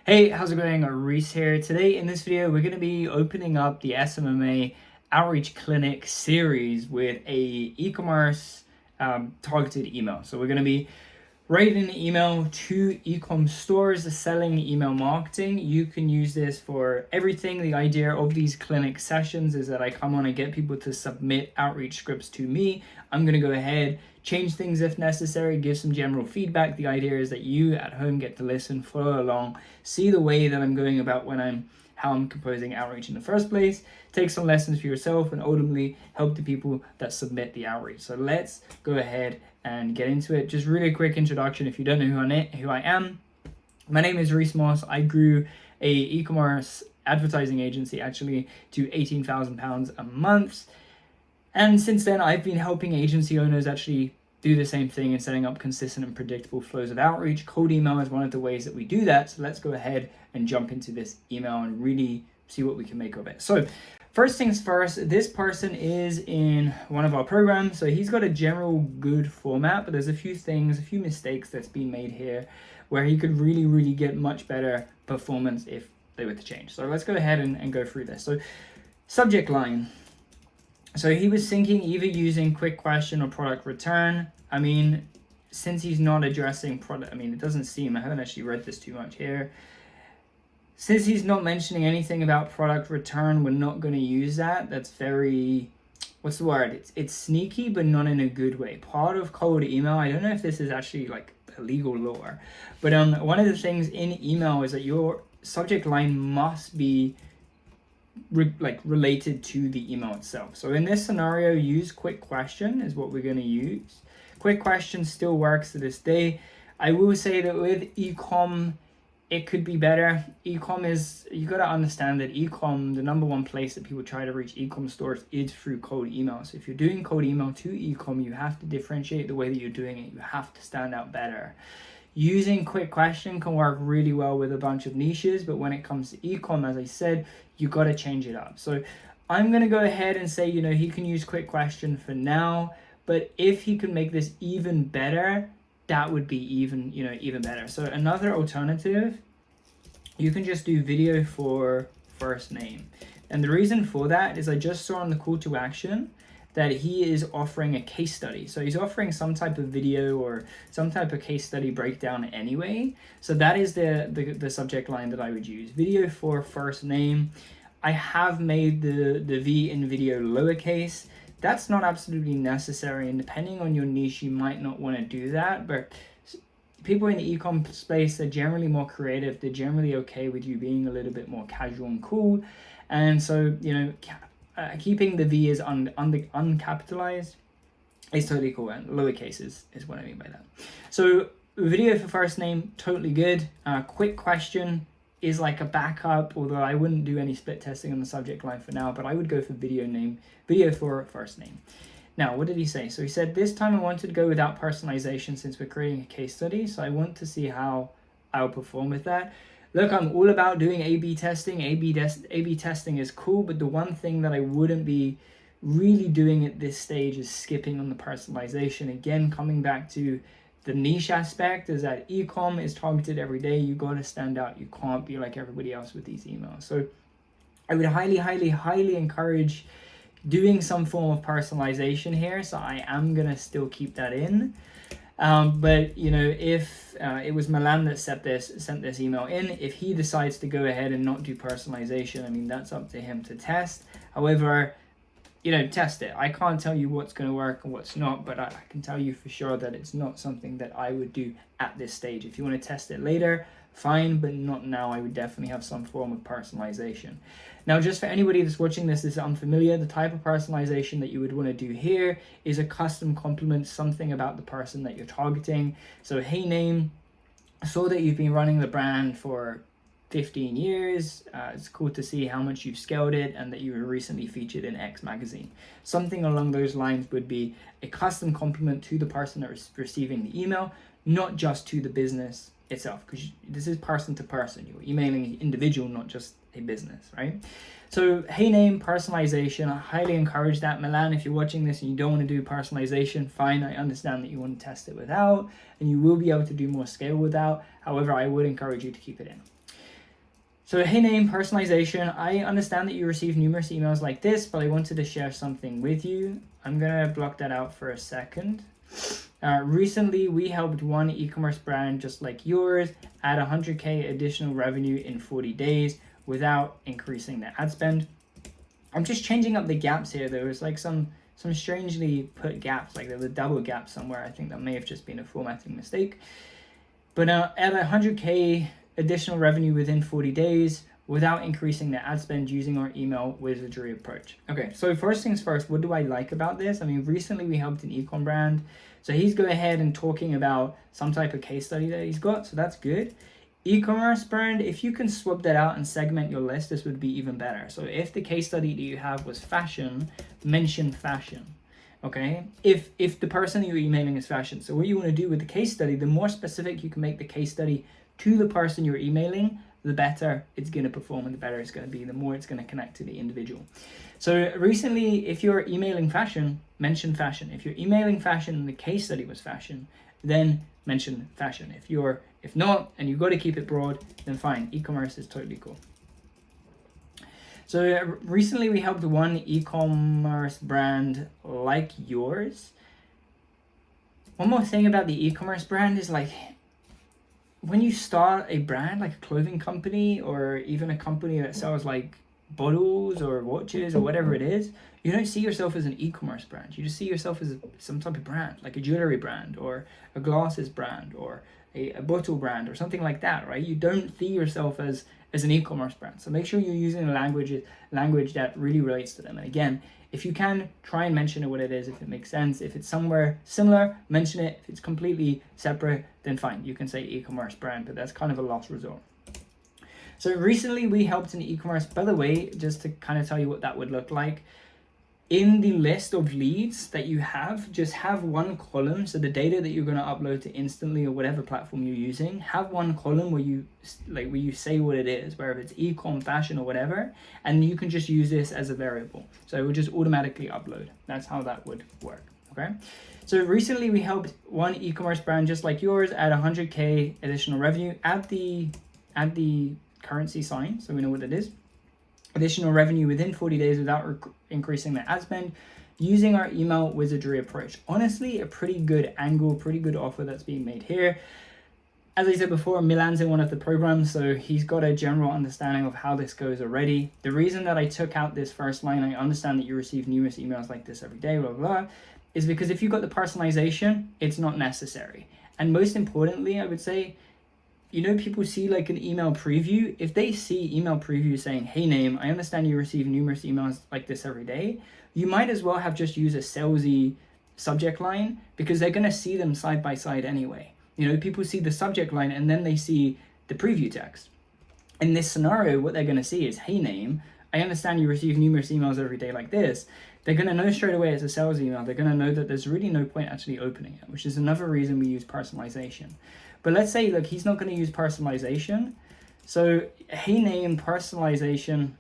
Hey, how's it going? Reece here. Today in this video, we're going to be opening up the SMMA Outreach Clinic series with a e-commerce targeted email. So we're going to be writing an email to e-com stores selling email marketing. You can use this for everything. The idea of these clinic sessions is that I come on and get people to submit outreach scripts to me. I'm going to go ahead, change things if necessary, give some general feedback. The idea is that you at home get to listen, follow along, see the way that I'm going about how I'm composing outreach in the first place, take some lessons for yourself, and ultimately help the people that submit the outreach. So let's go ahead and get into it. Just really quick introduction if you don't know who I am. My name is Reece. I grew a e-commerce advertising agency actually to £18,000 a month. And since then, I've been helping agency owners actually do the same thing and setting up consistent and predictable flows of outreach. Cold email is one of the ways that we do that. So let's go ahead and jump into this email and really see what we can make of it. So first things first, this person is in one of our programs. So he's got a general good format, but there's a few mistakes that's been made here where he could really get much better performance if they were to change. So let's go ahead and go through this. So subject line. So he was thinking either using quick question or product return. I mean, since he's not addressing product, it doesn't seem, I haven't actually read this too much here. Since he's not mentioning anything about product return, we're not going to use that. That's very, what's the word? It's sneaky, but not in a good way. Part of cold email, I don't know if this is actually like a legal law, but one of the things in email is that your subject line must be related to the email itself. So in this scenario, use quick question is what we're going to use. Quick question still works to this day. I will say that with e-com, it could be better. E-com is, you got to understand that e-com, the number one place that people try to reach e-com stores is through cold email. So if you're doing cold email to e-com, you have to differentiate the way that you're doing it. You have to stand out better. Using quick question can work really well with a bunch of niches, but when it comes to e-com, as I said, you got to change it up. So I'm going to go ahead and say, he can use quick question for now, but if he can make this even better, that would be even better. So another alternative, you can just do video for first name. And the reason for that is I just saw on the call to action that he is offering a case study. So he's offering some type of video or some type of case study breakdown anyway. So that is the subject line that I would use. Video for first name. I have made the V in video lowercase. That's not absolutely necessary, and depending on your niche, you might not want to do that, but people in the e-com space, they're generally more creative. They're generally okay with you being a little bit more casual and cool. And so, keeping the V as uncapitalized is totally cool, and lowercase is what I mean by that. So video for first name, totally good. Quick question is like a backup, although I wouldn't do any split testing on the subject line for now, but I would go for video for first name. Now, what did he say? So he said, this time I wanted to go without personalization since we're creating a case study, so I want to see how I'll perform with that. Look, I'm all about doing A/B testing. A/B testing is cool, but the one thing that I wouldn't be really doing at this stage is skipping on the personalization. Again, coming back to the niche aspect is that e-com is targeted every day. You got to stand out. You can't be like everybody else with these emails. So I would highly encourage doing some form of personalization here. So I am going to still keep that in. But if it was Milan that sent this email in, if he decides to go ahead and not do personalization, that's up to him to test. However, test it. I can't tell you what's going to work and what's not, but I can tell you for sure that it's not something that I would do at this stage. If you want to test it later, fine, but not now. I would definitely have some form of personalization. Now, just for anybody that's watching this is unfamiliar, the type of personalization that you would want to do here is a custom compliment, something about the person that you're targeting. So, hey name, I saw that you've been running the brand for 15 years. It's cool to see how much you've scaled it and that you were recently featured in X magazine. Something along those lines would be a custom compliment to the person that is receiving the email, not just to the business itself, because this is person to person. You're emailing an individual, not just a business, right? So, hey name, personalization, I highly encourage that. Milan, if you're watching this and you don't want to do personalization, fine, I understand that you want to test it without, and you will be able to do more scale without. However, I would encourage you to keep it in. So hey name, personalization. I understand that you receive numerous emails like this, but I wanted to share something with you. I'm gonna block that out for a second. Recently, we helped one e-commerce brand just like yours add 100K additional revenue in 40 days without increasing their ad spend. I'm just changing up the gaps here. There was like some strangely put gaps, like there was a double gap somewhere. I think that may have just been a formatting mistake. But at 100K additional revenue within 40 days without increasing their ad spend using our email wizardry approach. Okay, so first things first, what do I like about this? I mean, recently we helped an e-com brand. So he's going ahead and talking about some type of case study that he's got. So that's good. E-commerce brand, if you can swap that out and segment your list, this would be even better. So if the case study that you have was fashion, mention fashion. Okay, if the person that you're emailing is fashion. So what you want to do with the case study, the more specific you can make the case study to the person you're emailing, the better it's going to perform and the better it's going to be, the more it's going to connect to the individual. So recently, if you're emailing fashion, mention fashion. If you're emailing fashion and the case study was fashion, then mention fashion. If not, and you've got to keep it broad, then fine, e-commerce is totally cool. So recently we helped one e-commerce brand like yours. One more thing about the e-commerce brand is like, when you start a brand like a clothing company or even a company that sells like bottles or watches or whatever it is, you don't see yourself as an e-commerce brand. You just see yourself as some type of brand, like a jewelry brand or a glasses brand or a bottle brand or something like that, right? You don't see yourself as an e-commerce brand. So make sure you're using a language that really relates to them. And again, if you can, try and mention what it is if it makes sense. If it's somewhere similar, mention it. If it's completely separate, then fine, you can say e-commerce brand, but that's kind of a last resort. So recently we helped an e-commerce, by the way, just to kind of tell you what that would look like. In the list of leads that you have, just have one column. So the data that you're going to upload to Instantly or whatever platform you're using, have one column where you say what it is, whether it's e-com, fashion or whatever, and you can just use this as a variable. So it will just automatically upload. That's how that would work. Okay. So recently we helped one e-commerce brand just like yours add 100K additional revenue. Add the currency sign so we know what it is. Additional revenue within 40 days without increasing their ad spend using our email wizardry approach. Honestly, a pretty good angle, pretty good offer that's being made here. As I said before, Milan's in one of the programs, so he's got a general understanding of how this goes already. The reason that I took out this first line, I understand that you receive numerous emails like this every day, blah, blah, blah, is because if you've got the personalization, it's not necessary. And most importantly, I would say, you know, people see like an email preview. If they see email preview saying, hey name, I understand you receive numerous emails like this every day, you might as well have just used a salesy subject line because they're going to see them side by side anyway. You know, people see the subject line and then they see the preview text. In this scenario, what they're going to see is, hey name, I understand you receive numerous emails every day like this. They're going to know straight away it's a sales email. They're going to know that there's really no point actually opening it, which is another reason we use personalization. But let's say, look, he's not going to use personalization. So hey name, personalization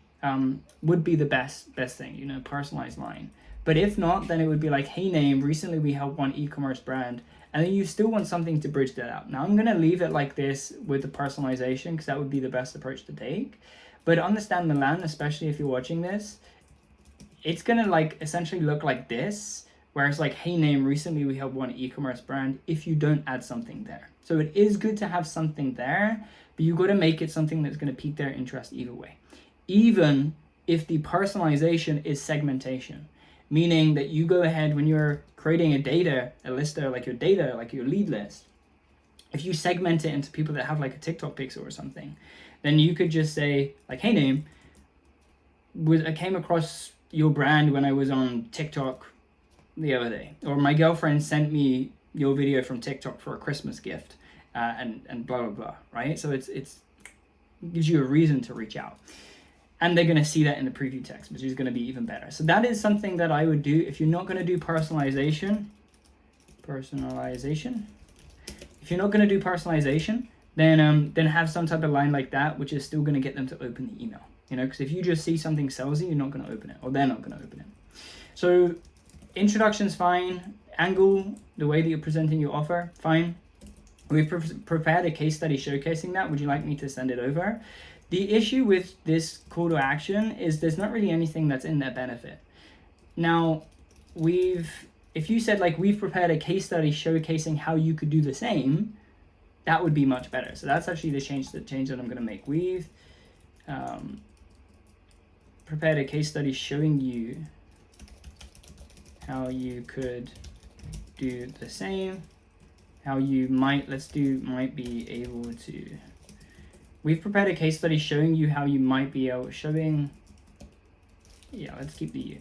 would be the best thing, you know, personalized line. But if not, then it would be like, hey name, recently we helped one e-commerce brand. And then you still want something to bridge that out. Now I'm going to leave it like this with the personalization because that would be the best approach to take. But understand Milan, especially if you're watching this, it's going to like essentially look like this. Whereas like, hey name, recently we helped one e-commerce brand if you don't add something there. So it is good to have something there, but you got to make it something that's going to pique their interest either way. Even if the personalization is segmentation, meaning that you go ahead when you're creating a list there, like your data, like your lead list, if you segment it into people that have like a TikTok pixel or something, then you could just say like, hey name, I came across your brand when I was on TikTok the other day, or my girlfriend sent me your video from TikTok for a Christmas gift, and blah blah blah, right? So it's gives you a reason to reach out, and they're going to see that in the preview text, which is going to be even better. So that is something that I would do if you're not going to do personalization. If you're not going to do personalization, then have some type of line like that, which is still going to get them to open the email. You know, because if you just see something salesy, you're not going to open it, or they're not going to open it. So introduction's fine. Angle, the way that you're presenting your offer, fine. We've prepared a case study showcasing that. Would you like me to send it over? The issue with this call to action is there's not really anything that's in their benefit. Now, if you said like we've prepared a case study showcasing how you could do the same, that would be much better. So that's actually the change that I'm going to make. We've prepared a case study showing you how you could do the same, how you might be able to. We've prepared a case study showing you how you might be able, let's keep the you.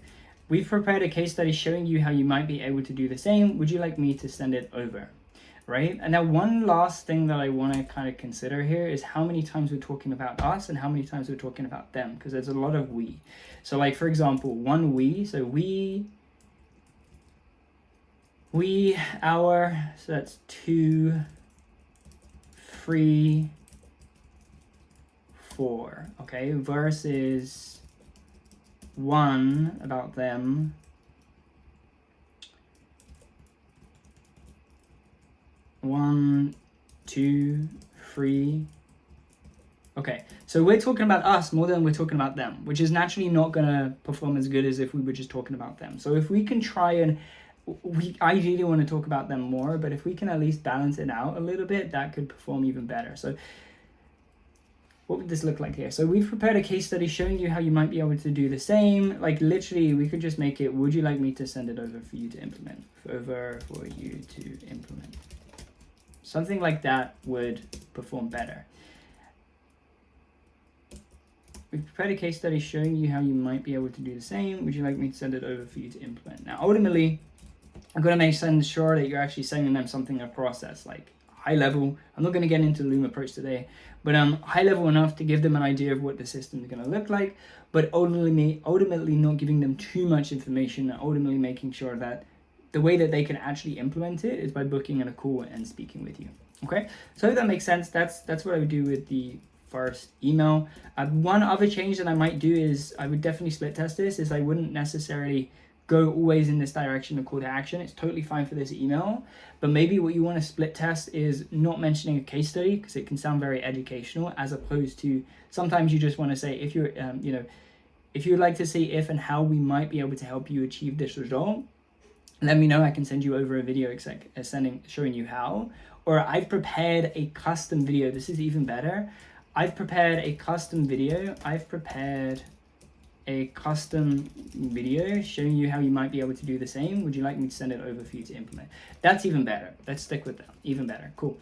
We've prepared a case study showing you how you might be able to do the same. Would you like me to send it over? Right? And now one last thing that I want to kind of consider here is how many times we're talking about us and how many times we're talking about them, because there's a lot of we. So like, for example, one we, so we, our, so that's 2, 3, 4, okay, versus 1 about them, 1, 2, 3. Okay, so we're talking about us more than we're talking about them, which is naturally not going to perform as good as if we were just talking about them. So if we can try and, we ideally want to talk about them more, but if we can at least balance it out a little bit, that could perform even better. So what would this look like here? So we've prepared a case study showing you how you might be able to do the same. Like literally, we could just make it, would you like me to send it over for you to implement? Over for you to implement. Something like that would perform better. We've prepared a case study showing you how you might be able to do the same. Would you like me to send it over for you to implement? Now, ultimately, I'm going to make sure that you're actually sending them something, a process, like high level. I'm not going to get into the Loom approach today, but high level enough to give them an idea of what the system is going to look like, but ultimately not giving them too much information, and ultimately making sure that the way that they can actually implement it is by booking in a call and speaking with you. Okay, so if that makes sense, that's what I would do with the first email. One other change that I might do is I would definitely split test this, is I wouldn't necessarily go always in this direction of call to action. It's totally fine for this email, but maybe what you want to split test is not mentioning a case study, because it can sound very educational, as opposed to sometimes you just want to say, if you're if you'd like to see if and how we might be able to help you achieve this result, let me know. I can send you over a video showing you how. Or I've prepared a custom video. This is even better. I've prepared a custom video. Showing you how you might be able to do the same. Would you like me to send it over for you to implement? That's even better. Let's stick with that. Even better. Cool.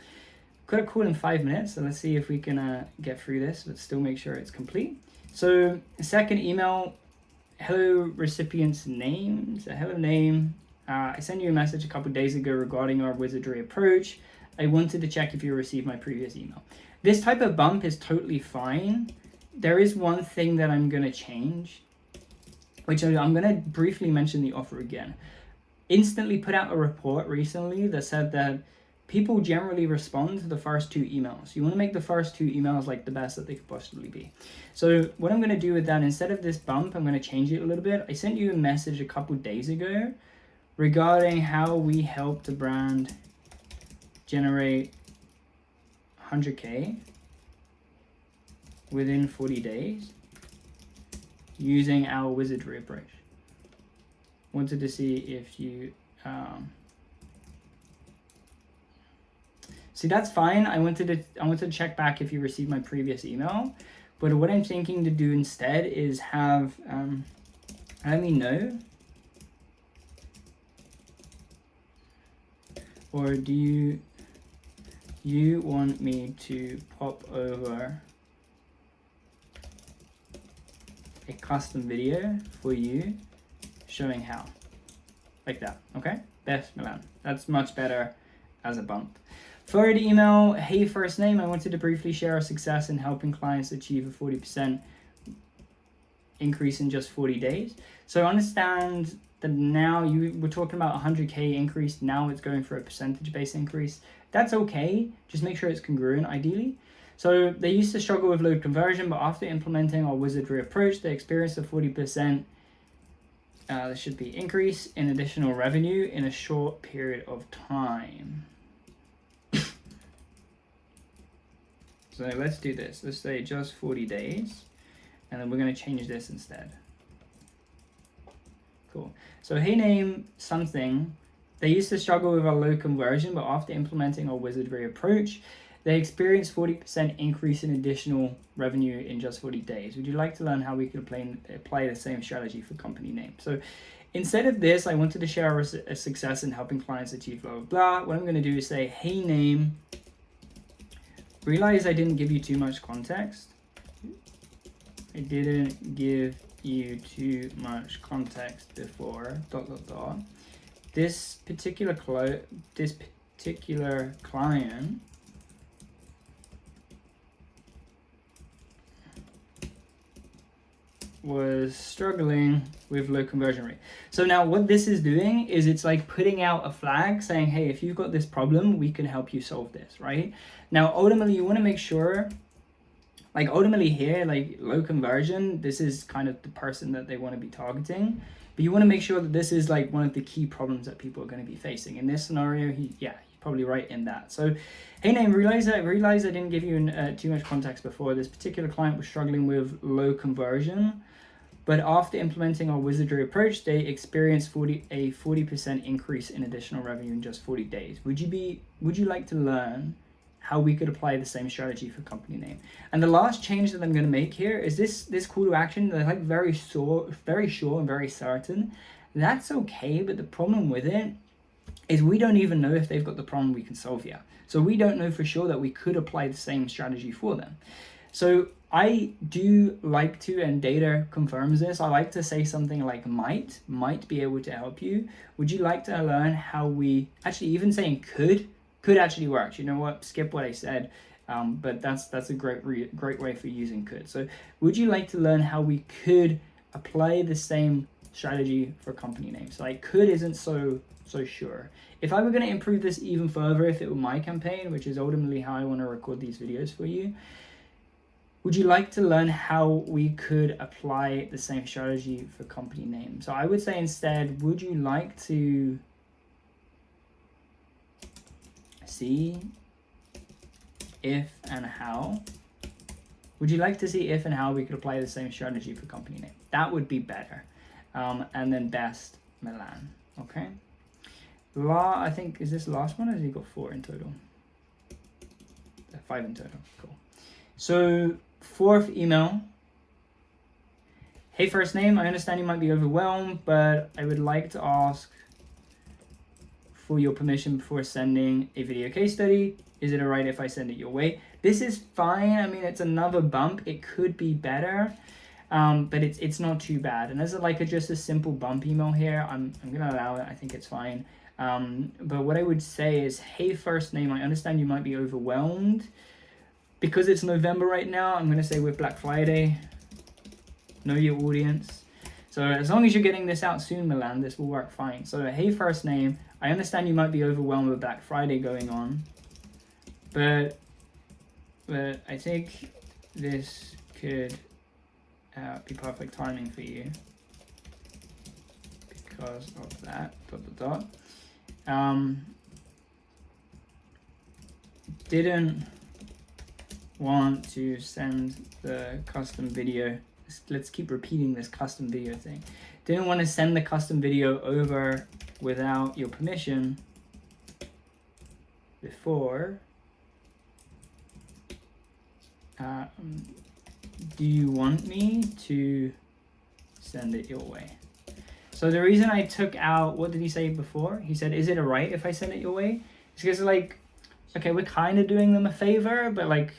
Got a call in 5 minutes, so let's see if we can get through this, but still make sure it's complete. So second email, hello recipient's name. So hello name. I sent you a message a couple days ago regarding our wizardry approach. I wanted to check if you received my previous email. This type of bump is totally fine. There is one thing that I'm going to change, which I'm going to briefly mention the offer again. Instantly put out a report recently that said that people generally respond to the first 2 emails. You want to make the first 2 emails like the best that they could possibly be. So what I'm going to do with that, instead of this bump, I'm going to change it a little bit. I sent you a message a couple days ago regarding how we helped a brand generate 100K within 40 days using our wizardry approach. Wanted to see if you see, that's fine. I wanted to check back if you received my previous email, but what I'm thinking to do instead is have let me know, or do you want me to pop over a custom video for you showing how, like that. Okay, best Milan. That's much better as a bump. Third email, hey first name, I wanted to briefly share our success in helping clients achieve a 40% increase in just 40 days. So understand that now you were talking about 100K increase, now it's going for a percentage-based increase. That's okay, just make sure it's congruent ideally. So they used to struggle with load conversion, but after implementing our wizardry approach, they experienced a 40% there should be increase in additional revenue in a short period of time. So let's do this. Let's say just 40 days. And then we're going to change this instead. Cool. So hey name something. They used to struggle with our low conversion, but after implementing our wizardry approach, they experienced 40% increase in additional revenue in just 40 days. Would you like to learn how we could apply the same strategy for company name? So instead of this, I wanted to share a success in helping clients achieve blah, blah, blah. What I'm going to do is say, hey name, realize I didn't give you too much context. I didn't give you too much context before, ... This particular client was struggling with low conversion rate. So now what this is doing is it's like putting out a flag saying, hey, if you've got this problem, we can help you solve this, right? Now, ultimately, you want to make sure, like ultimately here, like low conversion, this is kind of the person that they want to be targeting. But you want to make sure that this is like one of the key problems that people are going to be facing. In this scenario, you're probably right in that. So, hey name, realize I didn't give you too much context before. This particular client was struggling with low conversion, but after implementing our wizardry approach, they experienced a 40% increase in additional revenue in just 40 days. Would you like to learn how we could apply the same strategy for company name? And the last change that I'm going to make here is this call to action. They're like very sure and very certain. That's okay, but the problem with it is we don't even know if they've got the problem we can solve yet. So we don't know for sure that we could apply the same strategy for them. So I do like to, and data confirms this, I like to say something like might be able to help you. Would you like to learn how we, actually even saying could actually work. You know what, skip what I said, but that's a great way for using could. So would you like to learn how we could apply the same strategy for company names? So like could isn't so sure. If I were going to improve this even further, if it were my campaign, which is ultimately how I want to record these videos for you, would you like to learn how we could apply the same strategy for company name? So I would say instead, would you like to see if and how? Would you like to see if and how we could apply the same strategy for company name? That would be better. And then best Milan. Okay. I think, is this the last one, or has he got 4 in total? 5 in total. Cool. So 4th email. Hey, first name, I understand you might be overwhelmed, but I would like to ask for your permission before sending a video case study. Is it alright if I send it your way? This is fine. I mean, it's another bump. It could be better, but it's not too bad. And as just a simple bump email here, I'm gonna allow it. I think it's fine. But what I would say is, hey, first name, I understand you might be overwhelmed. Because it's November right now, I'm gonna say with Black Friday, know your audience. So as long as you're getting this out soon, Milan, this will work fine. So hey, first name, I understand you might be overwhelmed with Black Friday going on, but I think this could be perfect timing for you because of that, ... Didn't want to send the custom video. Let's keep repeating this custom video thing. Didn't want to send the custom video over without your permission before. Do you want me to send it your way? So the reason I took out, what did he say before? He said, is it alright if I send it your way? It's because okay, we're kind of doing them a favor, but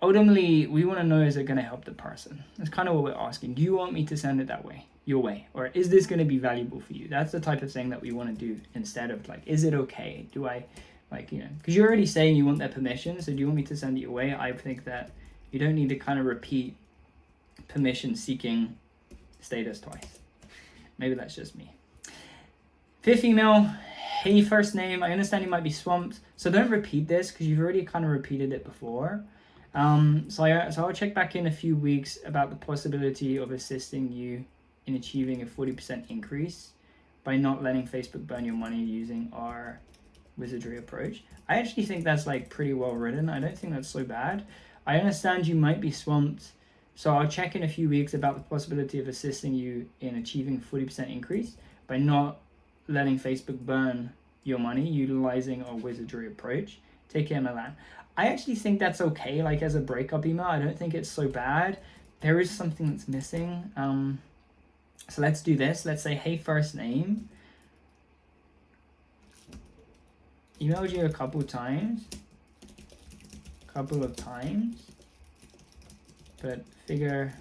ultimately, we want to know, is it going to help the person? That's kind of what we're asking. Do you want me to send it that way, your way? Or is this going to be valuable for you? That's the type of thing that we want to do instead of is it okay? Do I, because you're already saying you want their permission, so do you want me to send it your way? I think that you don't need to kind of repeat permission seeking status twice. Maybe that's just me. 5th email. Hey, first name, I understand you might be swamped, so don't repeat this because you've already kind of repeated it before. So I'll check back in a few weeks about the possibility of assisting you in achieving a 40% increase by not letting Facebook burn your money using our wizardry approach. I actually think that's like pretty well written. I don't think that's so bad. I understand you might be swamped, so I'll check in a few weeks about the possibility of assisting you in achieving 40% increase by not letting Facebook burn your money, utilizing a wizardry approach. Take care, Milan. I actually think that's okay, like as a breakup email. I don't think it's so bad. There is something that's missing. So let's do this. Let's say, hey, first name. Emailed you a couple of times, but figure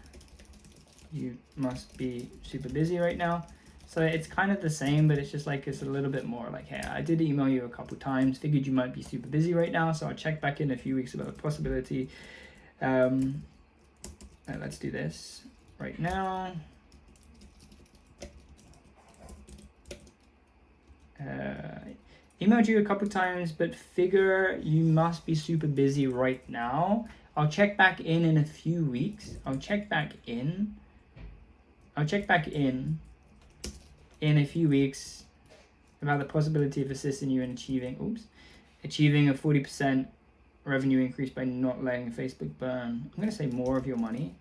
you must be super busy right now. So it's kind of the same, but it's just like, it's a little bit more like, hey, I did email you a couple times, figured you might be super busy right now, so I'll check back in a few weeks about the possibility. Let's do this right now. Emailed you a couple times, but figure you must be super busy right now. I'll check back in a few weeks. I'll check back in a few weeks about the possibility of assisting you in achieving a 40% revenue increase by not letting Facebook burn. I'm going to say more of your money,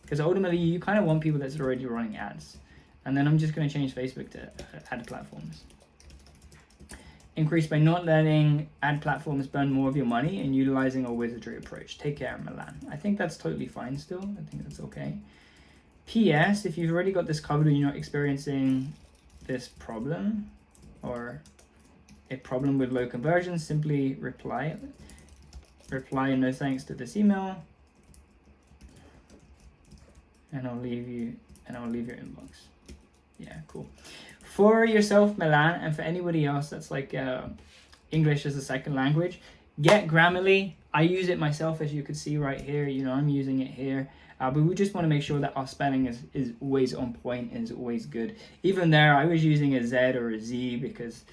because ultimately you kind of want people that's already running ads. And then I'm just going to change Facebook to ad platforms. Increase by not letting ad platforms burn more of your money and utilizing a wizardry approach. Take care, Milan. I think that's totally fine still. I think that's okay. P.S. If you've already got this covered and you're not experiencing this problem or a problem with low conversion, simply reply no thanks to this email, and I'll leave your inbox. Yeah, cool. For yourself, Milan, and for anybody else that's like English as a second language, get Grammarly. I use it myself, as you can see right here. You know, I'm using it here. But we just want to make sure that our spelling is always on point and is always good. Even there, I was using a Z or a Z because,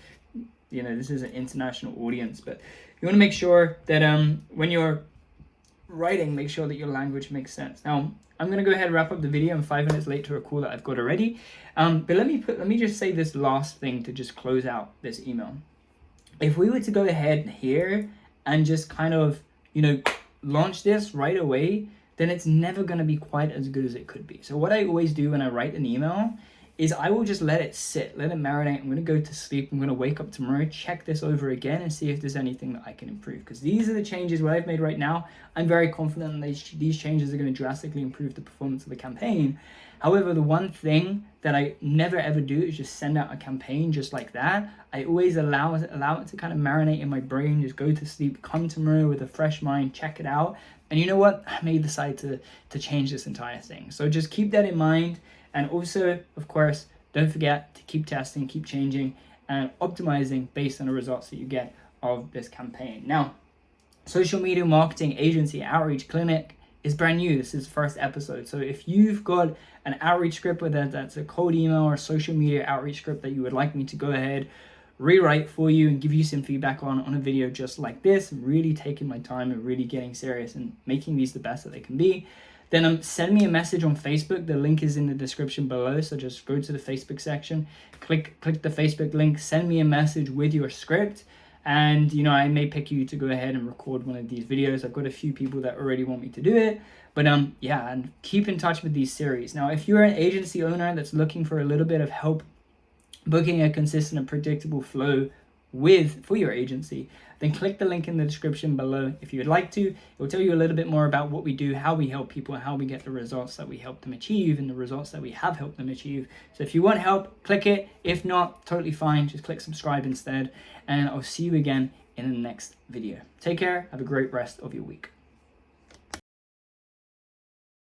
you know, this is an international audience. But you want to make sure that when you're writing, make sure that your language makes sense. Now, I'm going to go ahead and wrap up the video. I'm 5 minutes late to a call that I've got already. But let me just say this last thing to just close out this email. If we were to go ahead here and just kind of, you know, launch this right away, then it's never going to be quite as good as it could be. So what I always do when I write an email is I will just let it sit, let it marinate. I'm going to go to sleep. I'm going to wake up tomorrow, check this over again and see if there's anything that I can improve. Because these are the changes what I've made right now. I'm very confident that these changes are going to drastically improve the performance of the campaign. However, the one thing that I never ever do is just send out a campaign just like that. I always allow it to kind of marinate in my brain, just go to sleep, come tomorrow with a fresh mind, check it out. And you know what? I may decide to change this entire thing. So just keep that in mind. And also, of course, don't forget to keep testing, keep changing, and optimizing based on the results that you get of this campaign. Now, Social Media Marketing Agency Outreach Clinic is brand new. This is the first episode. So if you've got an outreach script, whether that's a cold email or social media outreach script that you would like me to go ahead, rewrite for you and give you some feedback on a video just like this, really taking my time and really getting serious and making these the best that they can be, then send me a message on Facebook. The link is in the description below. So just go to the Facebook section, click the Facebook link, send me a message with your script. And, you know, I may pick you to go ahead and record one of these videos. I've got a few people that already want me to do it. But yeah, and keep in touch with these series. Now, if you're an agency owner that's looking for a little bit of help booking a consistent and predictable flow for your agency, then click the link in the description below if you would like to. It will tell you a little bit more about what we do, how we help people, and how we get the results that we help them achieve and the results that we have helped them achieve. So if you want help, click it. If not, totally fine. Just click subscribe instead. And I'll see you again in the next video. Take care. Have a great rest of your week.